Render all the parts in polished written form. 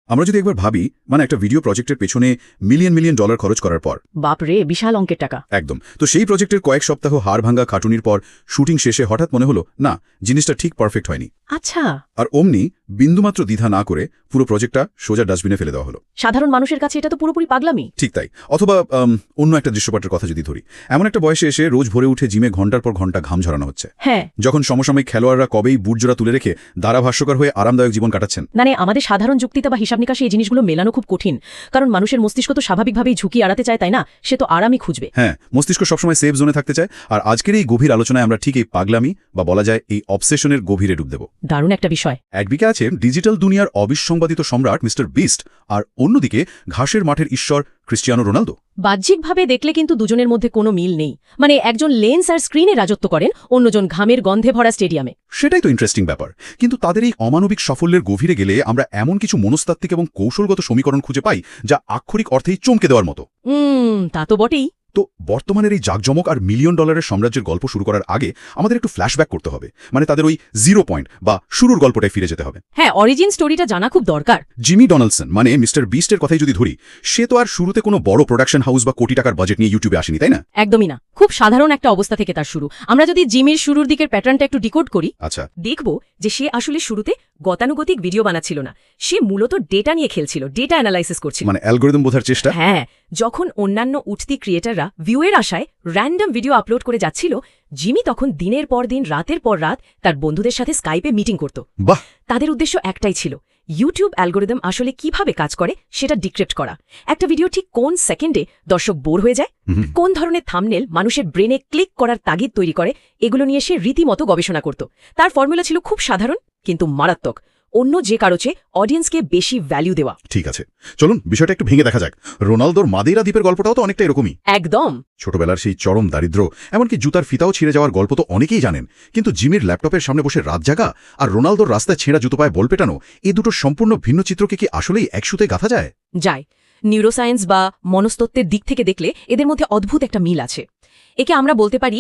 আমরা যদি একবার ভাবি মানে একটা ভিডিও প্রজেক্টের পেছনে মিলিয়ন মিলিয়ন ডলার খরচ করার পর বাপরে বিশাল অঙ্কের টাকা। একদম, তো সেই প্রজেক্টের কয়েক সপ্তাহ হাড় ভাঙ্গা খাটুনির পর শুটিং শেষে হঠাৎ মনে হলো না, জিনিসটা ঠিক পারফেক্ট হয়নি। আচ্ছা, আর অমনি বিন্দুমাত্র দ্বিধা না করে পুরো প্রজেক্টটা সোজা ডাস্টবিনে ফেলে দেওয়া হলো। সাধারণ মানুষের কাছে এটা তো পুরোপুরি পাগলামি। ঠিক তাই। অথবা অন্য একটা দৃশ্যপটের কথা যদি ধরি, এমন একটা বয়সে এসে রোজ ভোরে উঠে জিমে ঘন্টার পর ঘন্টা ঘাম ঝরানো হচ্ছে, হ্যাঁ, যখন সমসাময়িক খেলোয়াড়রা কবেই বুটজোড়া তুলে রেখে ধারাভাষ্যকার হয়ে আরামদায়ক জীবন কাটাচ্ছেন। মানে আমাদের সাধারণ যুক্তিতে বা হিসাব নিকাশে এই জিনিসগুলো মেলানো খুব কঠিন, কারণ মানুষের মস্তিষ্ক তো স্বাভাবিকভাবেই ঝুঁকি এড়াতে চায়, তাই না? সে তো আরামই খুঁজবে। হ্যাঁ, মস্তিষ্ক সবসময় সেফ জোনে থাকতে চায়। আর আজকের এই গভীর আলোচনায় আমরা ঠিক এই পাগলামি বা বলা যায় এই অবসেশনের গভীরে ডুব দেব। দারুণ একটা বিষয়। একদিকে আছে ডিজিটাল দুনিয়ার অবিসংবাদিত সম্রাট মিস্টার বিস্ট, আর অন্যদিকে ঘাসের মাঠের ঈশ্বর ক্রিস্টিয়ানো রোনালদো। বাহ্যিকভাবে দেখলে কিন্তু দুজনের মধ্যে কোনো মিল নেই। মানে একজন লেন্স আর স্ক্রিনে রাজত্ব করেন, অন্যজন ঘামের গন্ধে ভরা স্টেডিয়ামে। সেটাই তো ইন্টারেস্টিং ব্যাপার। কিন্তু তাদের এই অমানবিক সাফল্যের গভীরে গেলে আমরা এমন কিছু মনস্তাত্ত্বিক এবং কৌশলগত সমীকরণ খুঁজে পাই যা আক্ষরিক অর্থেই চমকে দেওয়ার মতো। তা তো বটেই। তো বর্তমানের এই জাঁকজমক আর মিলিয়ন ডলারের সাম্রাজ্যের গল্প শুরু করার আগে আমাদের একটু ফ্ল্যাশব্যাক করতে হবে। মানে তাদের ওই 0 পয়েন্ট বা শুরুর গল্পটায় ফিরে যেতে হবে। হ্যাঁ, অরিজিন স্টোরিটা জানা খুব দরকার। জিমি ডোনাল্ডসন মানে মিস্টার বিস্টের কথাই যদি ধরি, সে তো আর শুরুতে কোনো বড় প্রোডাকশন হাউস বা কোটি টাকার বাজেট নিয়ে ইউটিউবে আসেনি, তাই না? একদমই না। খুব সাধারণ একটা অবস্থা থেকে তার শুরু। আমরা যদি জিমির শুরুর দিকের প্যাটার্নটা একটু ডিকোড করি, আচ্ছা, দেখব যে সে আসলে শুরুতে গতানুগতিক ভিডিও বানাচ্ছিল না। সে মূলত ডেটা নিয়ে খেলছিল, ডেটা অ্যানালাইসিস করছিল। মানে অ্যালগরিদম বোঝার চেষ্টা। হ্যাঁ, যখন অন্যান্য উঠতি ক্রিয়েটাররা ভিউয়ের আশায় র্যান্ডম ভিডিও আপলোড করে যাচ্ছিল, জিমি তখন দিনের পর দিন রাতের পর রাত তার বন্ধুদের সাথে স্কাইপে মিটিং করত। বাহ! তাদের উদ্দেশ্য একটাই ছিল, ইউটিউব অ্যালগোরিদম আসলে কিভাবে কাজ করে সেটা ডিক্রিপ্ট করা। একটা ভিডিও ঠিক কোন সেকেন্ডে দর্শক বোর হয়ে যায়, কোন ধরনের থাম্বনেল মানুষের ব্রেনে ক্লিক করার তাগিদ তৈরি করে, এগুলো নিয়ে সে রীতিমতো গবেষণা করত। তার ফর্মুলা ছিল খুব সাধারণ কিন্তু মারাত্মক, অন্য যে কারো চেয়ে অডিয়েন্সকে বেশি ভ্যালু দেওয়া। ঠিক আছে, চলুন বিষয়টা একটু ভেঙে দেখা যাক। রোনালদোর মাদেইরা দ্বীপের গল্পটাও তো অনেকটা এরকমই। একদম। ছোটবেলার সেই চরম দারিদ্র্য, এমনকি জুতার ফিতাও ছিঁড়ে যাওয়ার গল্প তো অনেকেই জানেন। কিন্তু জিমির ল্যাপটপের সামনে বসে রাত জাগা আর রোনালদোর রাস্তায় ছেঁড়া জুতো পায়ে বল পেটানো, এই দুটো সম্পূর্ণ ভিন্ন চিত্রকে কি আসলেই একসুতে গাঁথা যায়? যায়। নিউরোসায়েন্স বা মনস্তত্ত্বের দিক থেকে দেখলে এদের মধ্যে অদ্ভুত একটা মিল আছে। একে আমরা বলতে পারি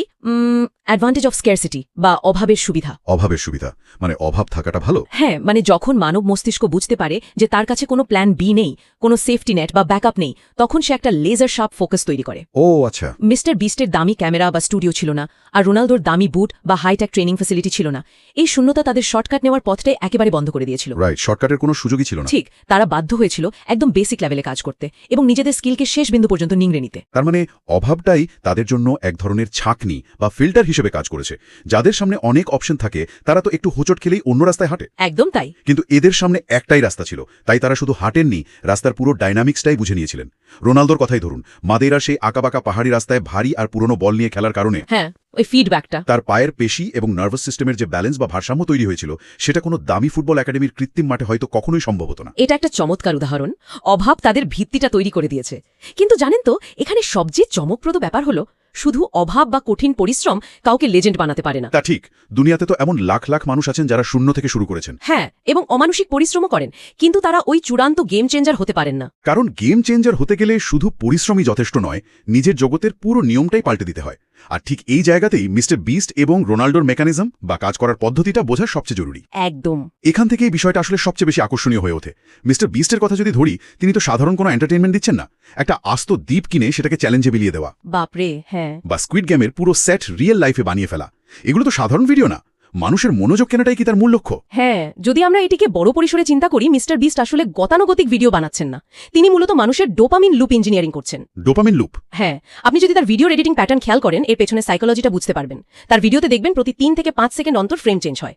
অ্যাডভান্টেজ অফ স্ক্যারসিটি বা অভাবের সুবিধা। অভাবের সুবিধা মানে অভাব থাকাটা ভালো? হ্যাঁ, মানে যখন মানব মস্তিষ্ক বুঝতে পারে যে তার কাছে কোনো প্ল্যান বি নেই, কোনো সেফটি নেট বা ব্যাকআপ নেই, তখন সে একটা লেজার শার্প ফোকাস তৈরি করে। ও আচ্ছা। মিস্টার বিস্টের দামি ক্যামেরা বা স্টুডিও ছিল না, আর রোনালদোর দামি বুট বা হাইটেক ট্রেনিং ফ্যাসিলিটি ছিল না। এই শূন্যতা তাদের শর্টকাট নেওয়ার পথটাই একেবারে বন্ধ করে দিয়েছিল। রাইট, শর্টকাটের কোনো সুযোগই ছিল না। ঠিক, তারা বাধ্য হয়েছিল একদম বেসিক লেভেলে কাজ করতে এবং নিজেদের স্কিলকে শেষ বিন্দু পর্যন্ত নিংড়ে নিতে। তার মানে অভাবটাই তাদের জন্য এক ধরনের ছাঁকনি বা ফিল্টার হিসেবে কাজ করেছে। যাদের সামনে অনেক অপশন থাকে তারা তো একটু হোঁচট খেলেই অন্য রাস্তায় হাঁটে। একদম তাই। কিন্তু এদের সামনে একটাই রাস্তা ছিল, তাই তারা শুধু হাঁটেননি, রাস্তার পুরো ডাইনামিক্সটাই বুঝে নিয়েছিলেন। রোনালদোর কথাই ধরুন, মাদেইরার সেই আঁকাবাঁকা পাহাড়ি রাস্তায় ভারী আর পুরনো বল নিয়ে খেলার কারণে হ্যাঁ, ওই ফিডব্যাকটা, তার পায়ের পেশি এবং নার্ভাস সিস্টেমের যে ব্যালেন্স বা ভারসাম্য তৈরি হয়েছিল, সেটা কোনো দামি ফুটবল একাডেমির কৃত্রিম মাঠে হয়তো কখনোই সম্ভব হতো না। এটা একটা চমৎকার উদাহরণ। অভাব তাদের ভিত্তিটা তৈরি করে দিয়েছে। কিন্তু জানেন তো, এখানে সবচেয়ে চমকপ্রদ ব্যাপার হলো, শুধু অভাব বা কঠিন পরিশ্রম কাউকে লেজেন্ড বানাতে পারে না। তা ঠিক, দুনিয়াতে তো এমন লাখ লাখ মানুষ আছেন যারা শূন্য থেকে শুরু করেছেন। হ্যাঁ, এবং অমানসিক পরিশ্রমও করেন, কিন্তু তারা ওই চূড়ান্ত গেম চেঞ্জার হতে পারেন না। কারণ গেম চেঞ্জার হতে গেলে শুধু পরিশ্রমই যথেষ্ট নয়, নিজের জগতের পুরো নিয়মটাই পাল্টে দিতে হয়। আর ঠিক এই জায়গাতেই মিস্টার বিস্ট এবং রোনাল্ডোর মেকানিজম বা কাজ করার পদ্ধতিটা বোঝা সবচেয়ে জরুরি। একদম। এখান থেকে এই বিষয়টা আসলে সবচেয়ে বেশি আকর্ষণীয় হয়ে ওঠে। মিস্টার বিস্টের কথা যদি ধরি, তিনি তো সাধারণ কোনো এন্টারটেইনমেন্ট দিচ্ছেন না, একটা আস্ত দ্বীপ কিনে সেটাকে চ্যালেঞ্জে বিলিয়ে দেওয়া, বাপরে, হ্যাঁ, বা স্কুইড গেমের পুরো সেট রিয়েল লাইফে বানিয়ে ফেলা, এগুলো তো সাধারণ ভিডিও না। মানুষের মনোযোগ কেনাটাই কি তার মূল লক্ষ্য? হ্যাঁ, যদি আমরা এটিকে বড় পরিসরে চিন্তা করি, মিস্টার বিস্ট আসলে গতানুগতিক ভিডিও বানাচ্ছেন না, তিনি মূলত মানুষের ডোপামিন লুপ ইঞ্জিনিয়ারিং করছেন। Dopamine loop? হ্যাঁ, আপনি যদি তার ভিডিও এডিটিং প্যাটার্ন খেয়াল করেন, এর পেছনে সাইকোলজিটা বুঝতে পারবেন। তার ভিডিওতে দেখবেন প্রতি 3 থেকে 5 সেকেন্ড অন্তর ফ্রেম চেঞ্জ হয়।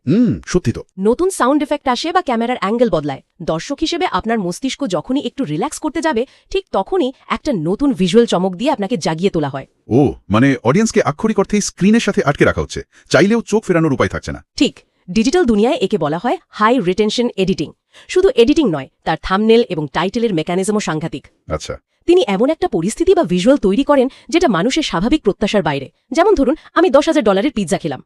সত্যি তো। নতুন সাউন্ড এফেক্ট আসে বা ক্যামেরার অ্যাঙ্গেল বদলায়। দর্শক হিসেবে আপনার মস্তিষ্ক যখনই একটু রিল্যাক্স করতে যাবে, ঠিক তখনই একটা নতুন ভিজুয়াল চমক দিয়ে আপনাকে জাগিয়ে তোলা হয়। ও, মানে অডিয়েন্সকে আক্ষরিক অর্থেই স্ক্রিনের সাথে আটকে রাখা হচ্ছে, চাইলেও চোখ ফেরানোর উপায় থাকছে না। ঠিক, ডিজিটাল দুনিয়ায় একে বলা হয় হাই রিটেনশন এডিটিং। শুধু এডিটিং নয়, তার থাম্বনেল এবং টাইটেলের মেকানিজমও সাংঘাতিক। আচ্ছা। তিনি এমন একটা পরিস্থিতি বা ভিজুয়াল তৈরি করেন যেটা মানুষের স্বাভাবিক প্রত্যাশার বাইরে। যেমন ধরুন, আমি $10,000 পিৎজা খেলাম।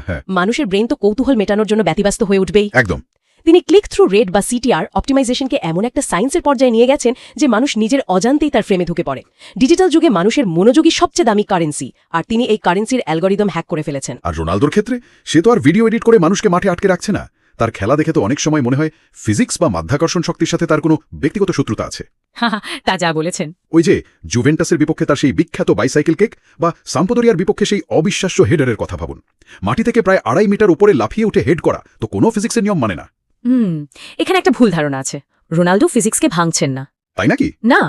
হ্যাঁ, মানুষের ব্রেন তো কৌতূহল মেটানোর জন্য ব্যতিব্যস্ত হয়ে উঠবেই। একদম। তিনি ক্লিক থ্রু রেট বা সিটিআর অপটিমাইজেশনকে এমন একটা সায়েন্সের পর্যায়ে নিয়ে গেছেন যে মানুষ নিজের অজান্তেই তার ফ্রেমে ঢুকে পড়ে। ডিজিটাল যুগে মানুষের মনোযোগী সবচেয়ে দামি কারেন্সি, আর তিনি এই কারেন্সির অ্যালগরিদম হ্যাক করে ফেলেছেন। আর রোনালদোর ক্ষেত্রে সে তো আর ভিডিও এডিট করে মানুষকে মাঠে আটকে রাখছে না, তার খেলা দেখে তো অনেক সময় মনে হয় ফিজিক্স বা মাধ্যাকর্ষণ শক্তির সাথে তার কোনো ব্যক্তিগত শত্রুতা আছে। তা যা বলেছেন। ওই যে জুভেন্টাসের বিপক্ষে তার সেই বিখ্যাত বাইসাইকেল কেক বা সাম্পদোরিয়ার বিপক্ষে সেই অবিশ্বাস্য হেডারের কথা ভাবুন। মাটি থেকে প্রায় 2.5 মিটার উপরে লাফিয়ে উঠে হেড করা তো কোনো ফিজিক্সের নিয়ম মানে না। এখানে একটা ভুল ধারণা আছে। রোনাল্ডো ফিজিক্সকে ভাঙছেন না। তাই নাকি? না,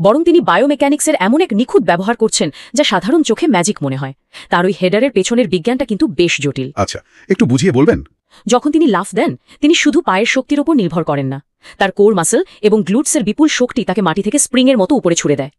বরং তিনি বায়োমেকানিক্সের এমন এক নিখুঁত ব্যবহার করছেন যা সাধারণ চোখে ম্যাজিক মনে হয়। তার ওই হেডারের পেছনের বিজ্ঞানটা কিন্তু বেশ জটিল। আচ্ছা, একটু বুঝিয়ে বলবেন? যখন তিনি লাফ দেন, তিনি শুধু পায়ের শক্তির ওপর নির্ভর করেন না। তার কোর মাসল এবং গ্লুটসের বিপুল শক্তি তাকে মাটি থেকে স্প্রিংয়ের মতো উপরে ছুড়ে দেয়।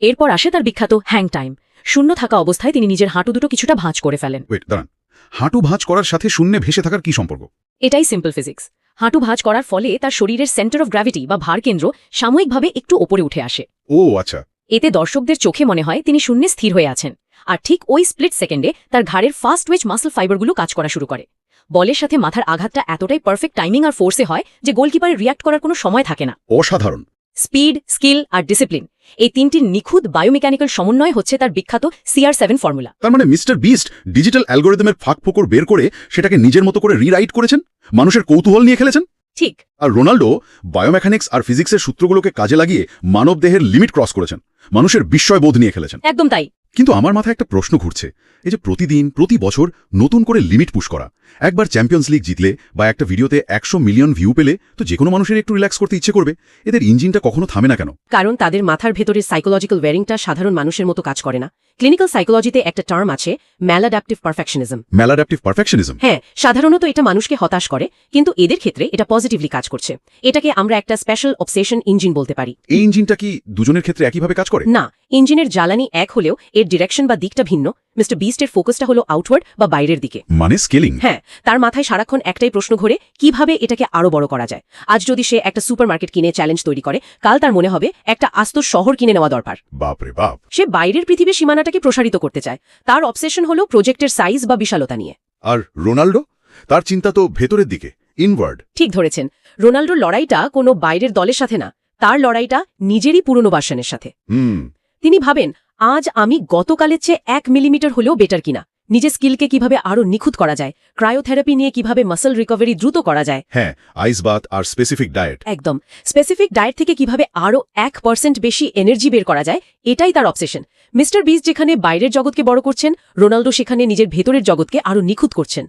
এরপর আসে তার বিখ্যাত হ্যাং টাইম। শূন্য থাকা অবস্থায় তিনি নিজের হাঁটু দুটো কিছুটা ভাঁজ করে ফেলেন। দাঁড়ান, হাঁটু ভাঁজ করার সাথে শূন্যে ভেসে থাকার কি সম্পর্ক? এটাই সিম্পল ফিজিক্স। হাঁটু ভাঁজ করার ফলে তার শরীরের সেন্টার অফ গ্র্যাভিটি বা ভারকেন্দ্র সাময়িকভাবে একটু ওপরে উঠে আসে। ও আচ্ছা। এতে দর্শকদের চোখে মনে হয় তিনি শূন্যে স্থির হয়ে আছেন, আর ঠিক ওই স্প্লিট সেকেন্ডে তার ঘাড়ের ফাস্ট ওয়েজ মাসল ফাইবারগুলো কাজ করা শুরু করে। বলের সাথে মাথার আঘাতটা এতটাই পারফেক্ট টাইমিং আর ফোর্সে হয় যে গোলকিপারের রিয়াক্ট করার কোনো সময় থাকে না। অসাধারণ। স্পিড, স্কিল আর ডিসিপ্লিন, এই তিনটির নিখুঁত বায়োমেকানিক্যাল সমন্বয় হচ্ছে তার বিখ্যাত CR7 ফর্মুলা। তার মানে মিস্টার বিস্ট ডিজিটাল অ্যালগোরিদমের ফাঁকফোকর বের করে সেটাকে নিজের মতো করে রিরাইট করেছেন, মানুষের কৌতূহল নিয়ে খেলেছেন। ঠিক। আর রোনাল্ডো বায়োমেকানিক্স আর ফিজিক্সের সূত্রগুলোকে কাজে লাগিয়ে মানবদেহের লিমিট ক্রস করেছেন, মানুষের বিস্ময়বোধ নিয়ে খেলেছেন। একদম তাই। কিন্তু আমার মাথায় একটা প্রশ্ন ঘুরছে, এই যে প্রতিদিন প্রতি বছর নতুন করে লিমিট পুশ করা, একবার চ্যাম্পিয়ন্স লিগ জিতলে বা একটা ভিডিওতে 100 মিলিয়ন ভিউ পেলে তো যে কোনো মানুষের একটু রিল্যাক্স করতে ইচ্ছে করবে। এদের ইঞ্জিনটা কখনো থামে না কেন? কারণ তাদের মাথার ভেতরের সাইকোলজিক্যাল ওয়ারিংটা সাধারণ মানুষের মতো কাজ করে না। ক্লিনিক্যাল সাইকোলজিতে একটা টার্ম আছে, ম্যালাডাপটিভ পারফেকশনিজম। ম্যালাডাপটিভ পারফেকশনিজম? হ্যাঁ, সাধারণত এটা মানুষকে হতাশ করে, কিন্তু এদের ক্ষেত্রে এটা পজিটিভলি কাজ করছে। এটাকে আমরা একটা স্পেশাল অবসেশন ইঞ্জিন বলতে পারি। এই ইঞ্জিনটা কি দুজনের ক্ষেত্রে একইভাবে কাজ করে? না, ইঞ্জিনের জ্বালানি এক হলেও এর ডিরেকশন বা দিকটা ভিন্ন। মিস্টার বিস্টের ফোকাসটা হলো আউটওয়ার্ড বা বাইরের দিকে। মানে স্কেলিং? হ্যাঁ, তার মাথায় সারাক্ষণ একটাই প্রশ্ন ঘোরে, কিভাবে এটাকে আরো বড় করা যায়। আজ যদি সে একটা সুপারমার্কেট কিনে চ্যালেঞ্জ তৈরি করে, কাল তার মনে হবে একটা আস্ত শহর কিনে নেওয়া দরকার। বাপরে বাপ। সে বাইরের পৃথিবীর সীমানাটাকে প্রসারিত করতে চায়। তার অবসেশন হলো প্রজেক্টের সাইজ বা বিশালতা নিয়ে। আর রোনাল্ডো, তার চিন্তা তো ভেতরের দিকে, ইনওয়ার্ড। ঠিক ধরেছেন। রোনাল্ডোর লড়াইটা কোনো বাইরের দলের সাথে না, তার লড়াইটা নিজেরই পুরনো ভার্সনের সাথে। তিনি ভাবেন, আজ আমি গতকালের চেয়ে 1 মিলিমিটার হলেও বেটার কিনা, নিজের স্কিলকে কিভাবে আরো নিখুঁত করা যায়, ক্রায়োথেরাপি নিয়ে কিভাবে মাসল রিকভারি দ্রুত করা যায়। হ্যাঁ, আইস বাথ আর স্পেসিফিক ডায়েট। একদম, স্পেসিফিক ডায়েট থেকে কিভাবে আরো 1% বেশি এনার্জি বের করা যায়, এটাই তার অবসেশন। মিস্টার বিস্ট যেখানে বাইরের জগৎকে বড় করছেন, রোনাল্ডো সেখানে নিজের ভেতরের জগৎকে আরো নিখুঁত করছেন।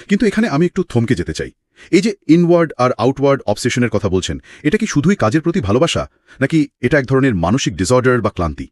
কিন্তু এখানে আমি একটু থমকে যেতে চাই। এই যে ইনওয়ার্ড আর আউটওয়ার্ড অবসেশনের কথা বলছেন, এটা কি শুধুই কাজের প্রতি ভালোবাসা, নাকি এটা এক ধরনের মানসিক ডিসঅর্ডার বা ক্লান্তি?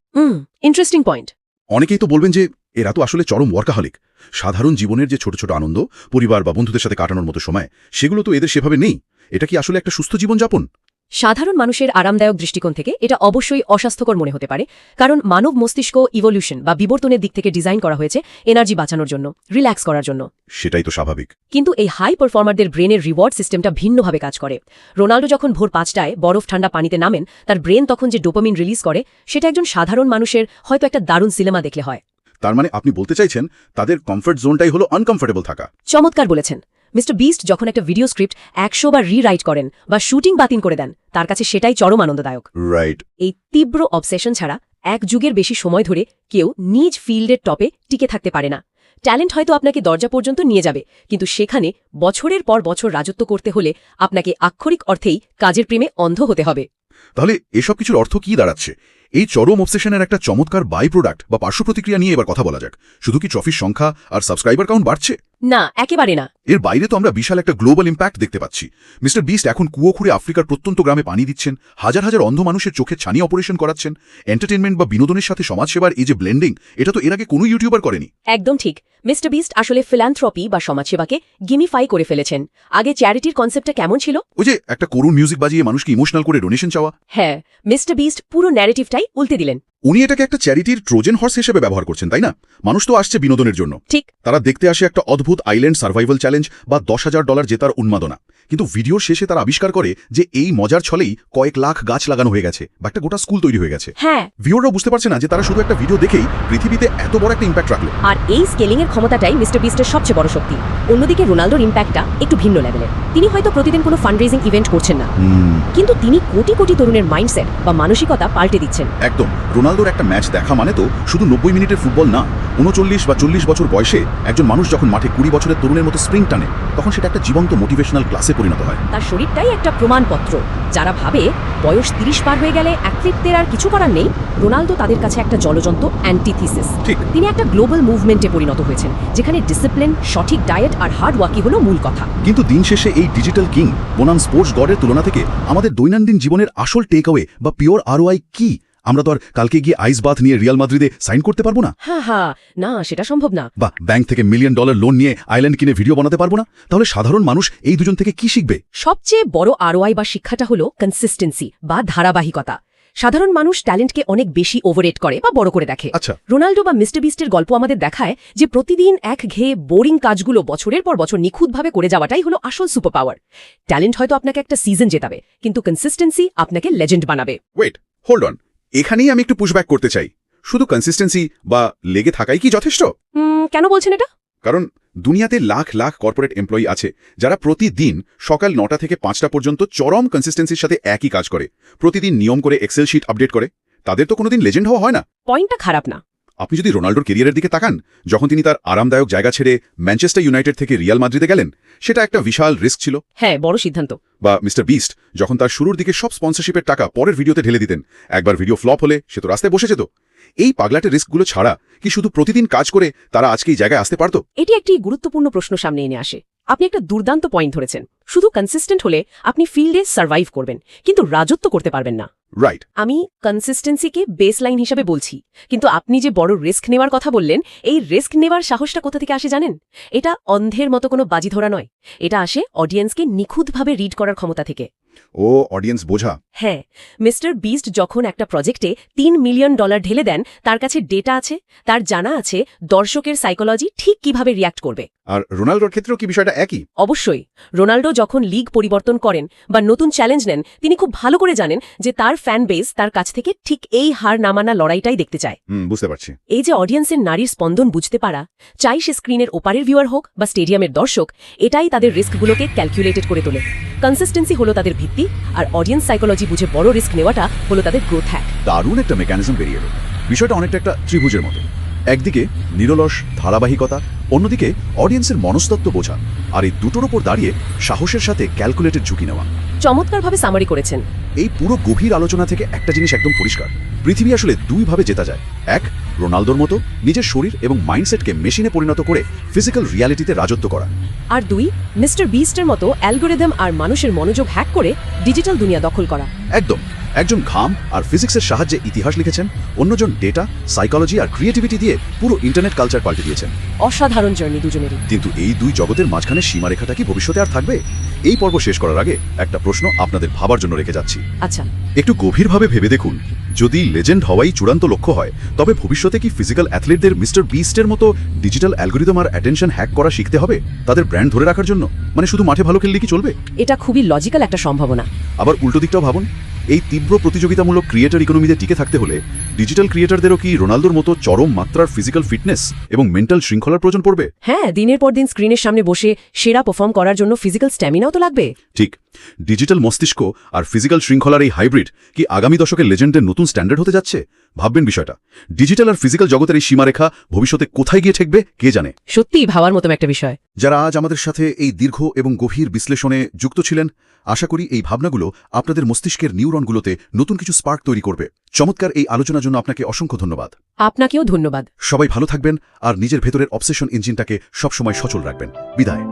Interesting point. অনেকেই তো বলবেন যে এরা তো আসলে চরম ওয়ার্কাহলিক। সাধারণ জীবনের যে ছোট ছোট আনন্দ, পরিবার বা বন্ধুদের সাথে কাটানোর মতো সময়, সেগুলো তো এদের সেভাবে নেই। এটা কি আসলে একটা সুস্থ জীবনযাপন? সাধারণ মানুষের আরামদায়ক দৃষ্টিকোণ থেকে এটা অবশ্যই অস্বাস্থ্যকর মনে হতে পারে, কারণ মানব মস্তিষ্ক ইভলিউশন বা বিবর্তনের দিক থেকে ডিজাইন করা হয়েছে এনার্জি বাঁচানোর জন্য, রিল্যাক্স করার জন্য। সেটাই তো স্বাভাবিক। কিন্তু এই হাই পারফর্মারদের ব্রেনের রিওয়ার্ড সিস্টেমটা ভিন্নভাবে কাজ করে। রোনাল্ডো যখন ভোর 5টায় বরফ ঠান্ডা পানিতে নামেন, তার ব্রেন তখন যে ডোপামিন রিলিজ করে, সেটা একজন সাধারণ মানুষের হয়তো একটা দারুণ সিনেমা দেখলে হয়। তার মানে আপনি বলতে চাইছেন তাদের কমফর্ট জোনটাই হলো আনকমফোর্টেবল থাকা। চমৎকার বলেছেন। মিস্টার বিস্ট যখন একটা ভিডিও স্ক্রিপ্ট 100 বার রিরাইট করেন বা শুটিং বাতিল করে দেন, তার কাছে সেটাই চরম আনন্দদায়ক। রাইট। এই তীব্র অবসেশন ছাড়া এক যুগের বেশি সময় ধরে কেউ নিজ ফিল্ডের টপে টিকে থাকতে পারে না। ট্যালেন্ট হয়তো আপনাকে দরজা পর্যন্ত নিয়ে যাবে, কিন্তু সেখানে বছরের পর বছর রাজত্ব করতে হলে আপনাকে আক্ষরিক অর্থেই কাজের প্রেমে অন্ধ হতে হবে। তাহলে এসব কিছুর অর্থ কি দাঁড়াচ্ছে? এই চরম অবসেশনের একটা চমৎকার বাই প্রোডাক্ট বা পার্শ্ব প্রতিক্রিয়া নিয়ে এবার কথা বলা যাক। শুধু কি ট্রফির সংখ্যা আর সাবস্ক্রাইবার কাউন্ট বাড়ছে? না, একেবারে না। এর বাইরে তো আমরা বিশাল একটা গ্লোবাল ইম্প্যাক্ট দেখতে পাচ্ছি। মিস্টার বিস্ট এখন কুয়ো খুঁড়ে আফ্রিকার প্রত্যন্ত গ্রামে পানি দিচ্ছেন, হাজার হাজার অন্ধ মানুষের চোখে ছানি অপারেশন করাচ্ছেন। এন্টারটেনমেন্ট বা বিনোদনের সাথে সমাজসেবার এই যে ব্লেন্ডিং, এটা তো এর আগে কোনো ইউটিউবার করেনি। একদম ঠিক। মিস্টার বিস্ট আসলে ফিল্যান্থ্রপি বা সমাজসেবাকে গিমিফাই করে ফেলেছেন। আগে চ্যারিটির কনসেপ্টটা কেমন ছিল? ওই যে একটা করুণ মিউজিক বাজিয়ে মানুষকে ইমোশনাল করে ডোনেশন চাওয়া। হ্যাঁ, মিস্টার বিস্ট পুরো ন্যারেটিভটাই উল্টে দিলেন। উনি এটাকে একটা চ্যারিটির ট্রোজেন হর্স হিসেবে ব্যবহার করছেন, তাই না? মানুষ তো আসছে বিনোদনের জন্য। ঠিক। তারা দেখতে আসে একটা অদ্ভুত আইল্যান্ড সার্ভাইভাল চ্যালেঞ্জ বা $10,000 জেতার উন্মাদনা। কিন্তু ভিডিওর শেষে তারা আবিষ্কার করে যে এই মজার ছলেই কয়েক লাখ গাছ লাগানো হয়ে গেছে বা একটা গোটা স্কুল তৈরি হয়ে গেছে। হ্যাঁ, ভিউয়াররাও বুঝতে পারছে না যে তারা শুধু একটা ভিডিও দেখেই পৃথিবীতে এত বড় একটা ইম্প্যাক্ট রাখলো। আর এই স্কেলিং এর ক্ষমতাটাই মিস্টার বিস্টের সবচেয়ে বড় শক্তি। অন্যদিকে রোনাল্ডোর ইম্প্যাক্টটা একটু ভিন্ন লেভেলের। তিনি হয়তো প্রতিদিন কোনো ফান্ডরেজিং ইভেন্ট করছেন না, কিন্তু তিনি কোটি কোটি তরুণের মাইন্ডসেট বা মানসিকতা পাল্টে দিচ্ছেন। একদম। রোনালদোর একটা ম্যাচ দেখা মানে তো শুধু 90 মিনিটের ফুটবল না। 39 বা 40 বছর বয়সে একজন মানুষ যখন মাঠে 20 বছরের তরুণের মতো স্প্রিং টানে, তখন সেটা একটা জীবন্ত মোটিভেশনাল ক্লাসে পরিণত হয়। তার শরীরটাই একটা প্রমাণপত্র। যারা ভাবে বয়স 30 পার হয়ে গেলে অ্যাথলিটদের আর কিছু করার নেই, রোনালদো তাদের কাছে একটা জলজন্ত অ্যান্টিথিসিস। ঠিক। তিনি একটা গ্লোবাল মুভমেন্টে পরিণত হয়েছেন, যেখানে ডিসিপ্লিন, সঠিক ডায়েট আর হার্ড ওয়ার্কই হলো মূল কথা। কিন্তু দিন শেষে এই ডিজিটাল কিং বনাম স্পোর্টস গডের তুলনা থেকে আমাদের দৈনন্দিন জীবনের আসল টেক অ্যাওয়ে বা পিওর আরওআই কি? আমরা তো আর কালকে গিয়ে আইস বাথ নিয়ে রিয়াল মাদ্রিদে সাইন করতে পারবো না। হ্যাঁ, না, সেটা সম্ভব না। বা ব্যাংক থেকে $1 মিলিয়ন লোন নিয়ে আইল্যান্ড কিনে ভিডিও বানাতে পারবো না। তাহলে সাধারণ মানুষ এই দুজন থেকে কি শিখবে? সবচেয়ে বড় আরওআই বা শিক্ষাটা হলো কনসিস্টেন্সি বা ধারাবাহিকতা। সাধারণ মানুষ ট্যালেন্টকে অনেক বেশি ওভাররেট করে বা বড় করে দেখে। আচ্ছা। রোনাল্ডো বা মিস্টার বিস্টের গল্প আমাদের দেখায় যে প্রতিদিন একঘেয়ে বোরিং কাজগুলো বছরের পর বছর নিখুঁতভাবে করে যাওয়াটাই হলো আসল সুপার পাওয়ার। ট্যালেন্ট হয়তো আপনাকে একটা সিজন জেতাবে, কিন্তু কনসিস্টেন্সি আপনাকে লেজেন্ড বানাবে। Wait, hold on. এখানেই আমি একটু পুশব্যাক করতে চাই। শুধু কনসিস্টেন্সি বা লেগে থাকাই কি যথেষ্ট? কেন বলছেন এটা? কারণ দুনিয়াতে লাখ লাখ কর্পোরেট এমপ্লয়ি আছে যারা প্রতিদিন সকাল 9টা থেকে 5টা পর্যন্ত চরম কনসিস্টেন্সির সাথে একই কাজ করে, প্রতিদিন নিয়ম করে এক্সেল শিট আপডেট করে। তাদের তো কোনোদিন লেজেন্ড হওয়া হয় না। পয়েন্টটা খারাপ না। আপনি যদি রোনাল্ডোর কেরিয়ারের দিকে তাকান, যখন তিনি তার আরামদায়ক জায়গা ছেড়ে ম্যানচেস্টার ইউনাইটেড থেকে রিয়াল মাদ্রিদে গেলেন, সেটা একটা বিশাল রিস্ক ছিল। হ্যাঁ, বড় সিদ্ধান্ত। বা মিস্টার বিস্ট যখন তার শুরুর দিকে সব স্পন্সরশিপের টাকা পরের ভিডিওতে ঢেলে দিতেন, একবার ভিডিও ফ্লপ হলে সে তো রাস্তায় বসে যেত। এই পাগলাটে রিস্কগুলো ছাড়া কি শুধু প্রতিদিন কাজ করে তারা আজকে এই জায়গায় আসতে পারত? এটি একটি গুরুত্বপূর্ণ প্রশ্ন সামনে এনে আসে। আপনি একটা দুর্দান্ত পয়েন্ট ধরেছেন। শুধু কনসিস্টেন্ট হলে আপনি ফিল্ডে সার্ভাইভ করবেন, কিন্তু রাজত্ব করতে পারবেন না। রাইট। আমি কনসিস্টেন্সিকে বেসলাইন হিসাবে বলছি, কিন্তু আপনি যে বড় রিস্ক নেওয়ার কথা বললেন, এই রিস্ক নেওয়ার সাহসটা কোথা থেকে আসে জানেন? এটা অন্ধের মতো কোনো বাজি ধরা নয়। এটা আসে অডিয়েন্সকে নিখুঁতভাবে রিড করার ক্ষমতা থেকে। ও অডিয়েন্স বোঝা। হ্যাঁ, মিস্টার বিস্ট যখন একটা প্রজেক্টে $3 মিলিয়ন ঢেলে দেন, তার কাছে ডেটা আছে, তার জানা আছে দর্শকের সাইকোলজি ঠিক কিভাবে রিয়্যাক্ট করবে। আর রোনাল্ডোর ক্ষেত্রেও কি বিষয়টা একই? অবশ্যই। রোনাল্ডো যখন লিগ পরিবর্তন করেন বা নতুন চ্যালেঞ্জ নেন, তিনি খুব ভালো করে জানেন যে তার ফ্যান বেস তার কাছ থেকে ঠিক এই হার না মানা লড়াইটাই দেখতে চায়। বুঝতে পারছি। এই যে অডিয়েন্সের নারীর স্পন্দন বুঝতে পারা, চাই সে স্ক্রিনের ওপারের ভিউয়ার হোক বা স্টেডিয়ামের দর্শক, এটাই তাদের রিস্কগুলোকে ক্যালকুলেটেড করে তোলে। কনসিস্টেন্সি হলো তাদের ভিত্তি, আর অডিয়েন্স সাইকোলজি বুঝে বড় রিস্ক নেওয়াটা হলো তাদের গ্রোথ হ্যাক। দারুণ একটা মেকানিজম বেরিয়ে এলো। বিষয়টা অনেকটা একটা ত্রিভুজের মতো। একদিকে নিরলস ধারাবাহিকতা, অন্যদিকে অডিয়েন্সের মনস্তত্ত্ব বোঝা, আর এই দুটোর ওপর দাঁড়িয়ে সাহসের সাথে ক্যালকুলেটেড ঝুঁকি নেওয়া। চমৎকারভাবে সামারি করেছেন। এই পুরো গভীর আলোচনা থেকে একটা জিনিস একদম পরিষ্কার: পৃথিবী আসলে দুইভাবে জেতা যায়। এক, রোনালদোর মতো নিজের শরীর এবং মাইন্ডসেটকে মেশিনে পরিণত করে ফিজিক্যাল রিয়ালিটিতে রাজত্ব করা। আর দুই, মিস্টার বিস্টের মতো অ্যালগোরিদম আর মানুষের মনোযোগ হ্যাক করে ডিজিটাল দুনিয়া দখল করা। একদম। একজন ঘাম আর ফিজিক্সের সাহায্যে ইতিহাস লিখেছেন, অন্যজন ডেটা, সাইকোলজি আর ক্রিয়েটিভিটি দিয়ে পুরো ইন্টারনেট কালচার পাল্টে দিয়েছেন। অসাধারণ জার্নি দুজনেরই। কিন্তু এই দুই জগতের মাঝখানে সীমারেখাটা কি ভবিষ্যতে আর থাকবে? এই পর্ব শেষ করার আগে একটা প্রশ্ন আপনাদের ভাবার জন্য রেখে যাচ্ছি। আচ্ছা, একটু গভীরভাবে ভেবে দেখুন, যদি লেজেন্ড হওয়াই চূড়ান্ত লক্ষ্য হয়, তবে ভবিষ্যতে কি ফিজিক্যাল অ্যাথলিটদের মিস্টার বিস্টের মতো ডিজিটাল অ্যালগোরিদম আর অ্যাটেনশন হ্যাক করা শিখতে হবে তাদের ব্র্যান্ড ধরে রাখার জন্য? মানে শুধু মাঠে ভালো খেললে কি চলবে? এটা খুবই লজিক্যাল একটা সম্ভাবনা। আবার উল্টো দিকটাও ভাবুন, এই তীব্র প্রতিযোগিতামূলক ক্রিয়েটর ইকোনমিতে টিকে থাকতে হলে ডিজিটাল ক্রিয়েটরদেরও কি রোনালদোর মতো চরম মাত্রার ফিজিক্যাল ফিটনেস এবং মেন্টাল শৃঙ্খলার প্রয়োজন পড়বে? হ্যাঁ, দিনের পর দিন স্ক্রিনের সামনে বসে সেরা পারফর্ম করার জন্য ফিজিক্যাল স্ট্যামিনাও তো লাগবে। ঠিক। ডিজিটাল মস্তিষ্ক আর ফিজিক্যাল শৃঙ্খলার এই হাইব্রিড কি আগামী দশকের লেজেন্ডের নতুন স্ট্যান্ডার্ড হতে যাচ্ছে? ভাববেন বিষয়টা। ডিজিটাল আর ফিজিক্যাল জগতের এই সীমারেখা ভবিষ্যতে কোথায় গিয়ে ঠেকবে কে জানে। সত্যিই ভাবার মতো একটা বিষয়। যারা আজ আমাদের সাথে এই দীর্ঘ এবং গভীর বিশ্লেষণে যুক্ত ছিলেন, আশা করি এই ভাবনাগুলো আপনাদের মস্তিষ্কের নিউরনগুলোতে নতুন কিছু স্পার্ক তৈরি করবে। চমৎকার এই আলোচনার জন্য আপনাকে অসংখ্য ধন্যবাদ। আপনাকেও ধন্যবাদ। সবাই ভালো থাকবেন আর নিজের ভেতরের অবসেশন ইঞ্জিনটাকে সবসময় সচল রাখবেন। বিদায়।